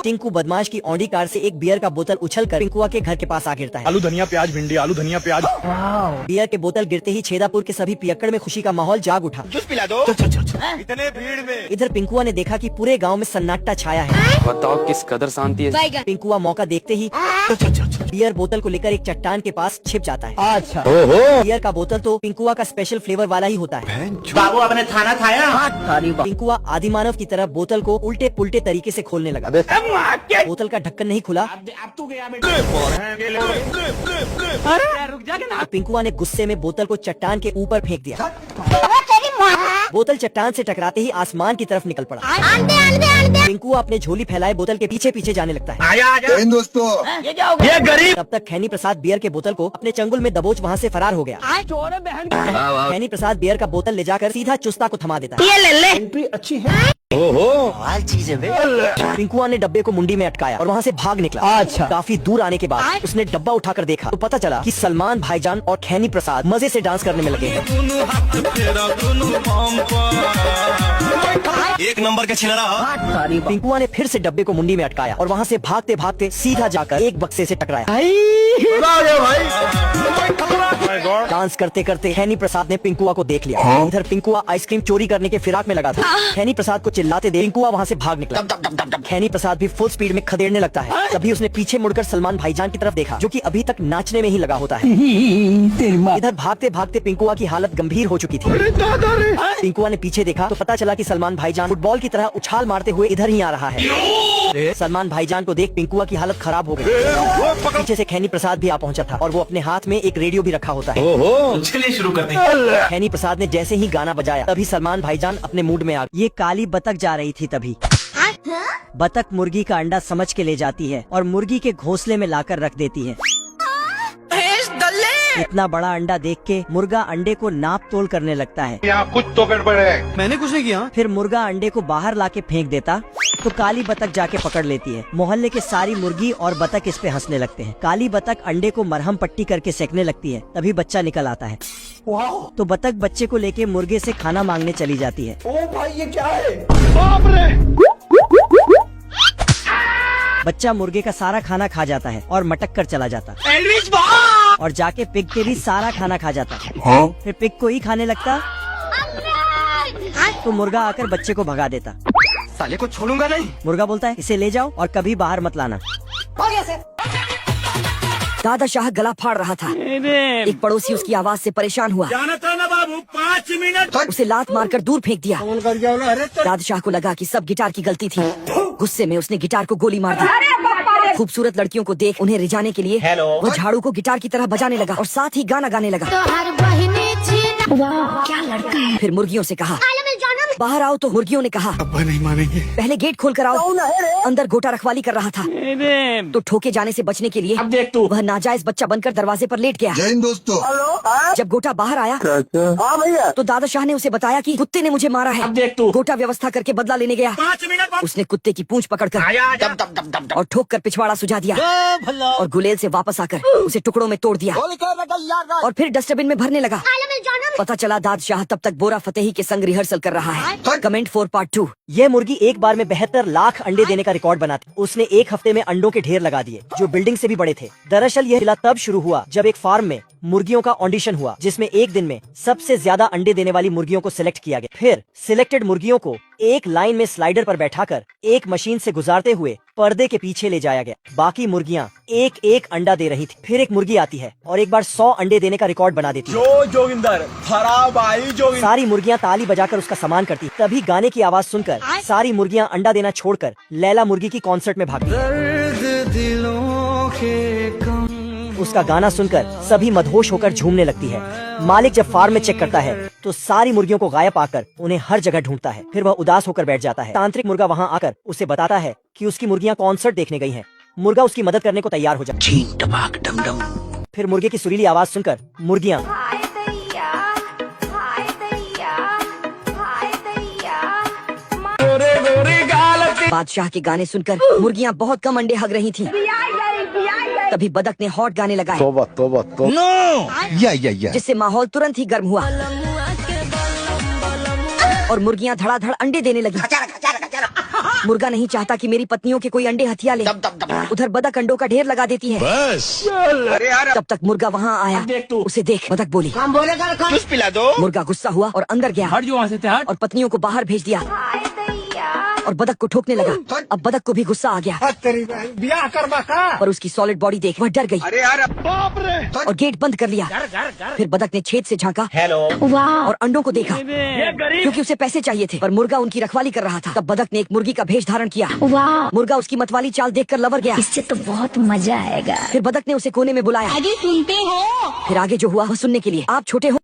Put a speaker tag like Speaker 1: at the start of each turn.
Speaker 1: टिंकू बदमाश की Audi car से एक बियर का बोतल उछलकर पिंकुआ के घर के पास आ गिरता है।
Speaker 2: आलू धनिया प्याज भिंडी, आलू धनिया प्याज।
Speaker 1: बियर के बोतल गिरते ही छेदापुर के सभी पियक्कड़ में खुशी का माहौल जाग उठा।
Speaker 2: जूस पिला दो। इतने भीड़ में
Speaker 1: इधर पिंकुआ ने देखा कि पूरे गांव में सन्नाटा छाया है।
Speaker 3: बताओ किस कदर शांति है।
Speaker 1: पिंकुआ मौका देखते ही बियर बोतल को लेकर एक चट्टान के पास छिप जाता है।
Speaker 4: अच्छा
Speaker 1: बियर का बोतल तो पिंकुआ का स्पेशल फ्लेवर वाला ही होता है।
Speaker 4: बाबू आपने खाना खाया?
Speaker 1: पिंकुआ आदिमानव की तरह बोतल को उल्टे पुल्टे तरीके से खोलने लगा। बोतल का ढक्कन नहीं खुला।
Speaker 4: अब तू गया
Speaker 1: रुक जा। पिंकुआ ने गुस्से में बोतल को चट्टान के ऊपर फेंक दिया। बोतल चट्टान से टकराते ही आसमान की तरफ निकल पड़ा। पिंकुआ अपने झोली फैलाए बोतल के पीछे पीछे जाने लगता है।
Speaker 2: आजा दोस्तों,
Speaker 1: ये गरीब। तब तक खैनी प्रसाद बियर के बोतल को अपने चंगुल में दबोच वहाँ से फरार हो गया। खैनी प्रसाद बियर का बोतल ले जाकर सीधा चुस्ता को थमा देता है।
Speaker 4: एंट्री अच्छी है।
Speaker 1: चीज है। पिंकुआ ने डब्बे को मुंडी में अटकाया और वहाँ से भाग निकला।
Speaker 4: अच्छा।
Speaker 1: काफी दूर आने के बाद उसने डब्बा उठाकर देखा तो पता चला कि सलमान भाईजान और खैनी प्रसाद मजे से डांस करने में लगे हैं।
Speaker 2: एक नंबर का छिलरा।
Speaker 1: पिंकुआ ने फिर से डब्बे को मुंडी में अटकाया और वहाँ से भागते भागते सीधा जाकर एक बक्से से टकराया। डांस करते करते खैनी प्रसाद ने पिंकुआ को देख लिया। इधर पिंकुआ आइसक्रीम चोरी करने के फिराक में लगा था। खैनी प्रसाद को चिल्लाते देख पिंकुआ वहाँ से भाग निकला। खैनी प्रसाद भी फुल स्पीड में खदेड़ने लगता है। तभी उसने पीछे मुड़कर सलमान भाईजान की तरफ देखा, जो कि अभी तक नाचने में ही लगा होता है। इधर भागते भागते पिंकुआ की हालत गंभीर हो चुकी थी। पिंकुआ ने पीछे देखा तो पता चला कि सलमान भाईजान फुटबॉल की तरह उछाल मारते हुए इधर ही आ रहा है। सलमान भाईजान को देख पिंकुआ की हालत खराब हो गई। पीछे से खैनी प्रसाद भी आ पहुंचा था और वो अपने हाथ में एक रेडियो भी रखा होता है।
Speaker 2: चलिए शुरू करते हैं।
Speaker 1: खैनी प्रसाद ने जैसे ही गाना बजाया तभी सलमान भाईजान अपने मूड में आ गए। ये काली बतख जा रही थी तभी बतख मुर्गी का अंडा समझ के ले जाती है और मुर्गी के घोंसले में लाकर रख देती है। इतना बड़ा अंडा देख के मुर्गा अंडे को नाप तोल करने लगता है।
Speaker 2: यहाँ कुछ तो गड़बड़ है। मैंने कुछ नहीं किया।
Speaker 1: फिर मुर्गा अंडे को बाहर लाके फेंक देता तो काली बतख जाके पकड़ लेती है। मोहल्ले के सारी मुर्गी और बतख इस पे हंसने लगते हैं। काली बतख अंडे को मरहम पट्टी करके सेकने लगती है। तभी बच्चा निकल आता है। तो बतख बच्चे को लेके मुर्गे से खाना मांगने चली जाती है।
Speaker 4: ओ भाई ये क्या है?
Speaker 2: बाप रे।
Speaker 1: बच्चा मुर्गे का सारा खाना खा जाता है और मटक कर चला जाता और जाके पिग के भी सारा खाना खा जाता। फिर पिग को ही खाने लगता तो मुर्गा आकर बच्चे को भगा देता।
Speaker 2: साले को छोड़ूंगा नहीं।
Speaker 1: मुर्गा बोलता है इसे ले जाओ और कभी बाहर मत लाना। दादा शाह गला फाड़ रहा था। एक पड़ोसी उसकी आवाज से परेशान हुआ।
Speaker 2: जाना था ना बाबू, 5 मिनट।
Speaker 1: उसे लात मारकर दूर फेंक दिया। दादा शाह को लगा कि सब गिटार की गलती थी। गुस्से में उसने गिटार को गोली मार दी। खूबसूरत लड़कियों को देख उन्हें रिझाने के लिए वो झाड़ू को गिटार की तरह बजाने लगा और साथ ही गाना गाने लगा। क्या लड़का है। फिर मुर्गियों से कहा बाहर आओ तो मुर्गियों ने कहा
Speaker 2: अब्बा नहीं मानेंगे।
Speaker 1: पहले गेट खोल कर आओ। अंदर गोटा रखवाली कर रहा था तो ठोके जाने से बचने के लिए
Speaker 4: अब देख तू।
Speaker 1: वह नाजायज बच्चा बनकर दरवाजे पर लेट गया।
Speaker 2: जय हिंद दोस्तों।
Speaker 1: जब गोटा बाहर आया तो दादा शाह ने उसे बताया कि कुत्ते ने मुझे मारा है।
Speaker 4: अब देख तू।
Speaker 1: गोटा व्यवस्था करके बदला लेने गया।
Speaker 2: 5 मिनट।
Speaker 1: उसने कुत्ते की पूंछ पकड़कर और ठोक कर पिछवाड़ा सुझा दिया और गुलेल से वापस आकर उसे टुकड़ों में तोड़ दिया और फिर डस्टबिन में भरने लगा। पता चला दाद शाह तब तक बोरा फतेही के संग रिहर्सल कर रहा है। Comment 4 part 2। ये मुर्गी एक बार में 72 लाख अंडे देने का रिकॉर्ड बनाती। उसने एक हफ्ते में अंडों के ढेर लगा दिए जो बिल्डिंग से भी बड़े थे। दरअसल यह सिलसिला तब शुरू हुआ जब एक फार्म में मुर्गियों का ऑडिशन हुआ जिसमें एक दिन में सबसे ज्यादा अंडे देने वाली मुर्गियों को सिलेक्ट किया गया। फिर सिलेक्टेड मुर्गियों को एक लाइन में स्लाइडर पर बैठाकर एक मशीन से गुजारते हुए पर्दे के पीछे ले जाया गया। बाकी मुर्गियां एक एक अंडा दे रही थी। फिर एक मुर्गी आती है और एक बार 100 अंडे देने का रिकॉर्ड बना देती है।
Speaker 2: जोगिंदर खराब आई जोगिंदर।
Speaker 1: सारी मुर्गियां ताली बजाकर उसका सम्मान करती। तभी गाने की आवाज सुनकर सारी मुर्गियां अंडा देना छोड़कर लैला मुर्गी की कॉन्सर्ट में भागती। उसका गाना सुनकर सभी मदहोश होकर झूमने लगती है। मालिक जब फार्म में चेक करता है तो सारी मुर्गियों को गायब पाकर उन्हें हर जगह ढूंढता है। फिर वह उदास होकर बैठ जाता है। तांत्रिक मुर्गा वहाँ आकर उसे बताता है कि उसकी मुर्गियाँ कॉन्सर्ट देखने गई हैं। मुर्गा उसकी मदद करने को तैयार हो जाता है। फिर मुर्गे की सुरीली आवाज सुनकर मुर्गियाँ बादशाह के गाने सुनकर मुर्गियाँ बहुत कम अंडे हग रही थीं। तभी बदक ने हॉट गाने लगाए।
Speaker 2: तोबा। या।
Speaker 1: जिससे माहौल तुरंत ही गर्म हुआ और मुर्गियाँ धड़ाधड़ अंडे देने लगी। मुर्गा नहीं चाहता कि मेरी पत्नियों के कोई अंडे हथिया ले। उधर बतख अंडों का ढेर लगा देती है।
Speaker 2: बस
Speaker 5: अरे यार
Speaker 1: तब तक मुर्गा वहाँ आया।
Speaker 4: देख तू।
Speaker 1: उसे देख। बतख बोली।
Speaker 5: जूस पिला दो।
Speaker 1: मुर्गा गुस्सा हुआ और अंदर गया
Speaker 4: हट जो वहाँ से हट।
Speaker 1: और पत्नियों को बाहर भेज दिया और बतख को ठोकने लगा। अब बतख को भी गुस्सा आ गया
Speaker 4: ब्याह करवा का।
Speaker 1: पर उसकी सॉलिड बॉडी देख वह डर गई
Speaker 5: अरे यार
Speaker 1: और गेट बंद कर लिया। फिर बतख ने छेद से झांका
Speaker 4: हेलो।
Speaker 1: और अंडों को देखा क्योंकि उसे पैसे चाहिए थे पर मुर्गा उनकी रखवाली कर रहा था। तब बतख ने एक मुर्गी का भेष धारण किया। मुर्गा उसकी मतवाली चाल देखकर लवर गया।
Speaker 6: इससे तो बहुत मजा आएगा।
Speaker 1: फिर बतख ने उसे कोने में बुलाया।
Speaker 6: आगे सुनते हो?
Speaker 1: फिर आगे जो हुआ वह सुनने के लिए आप छोटे हो।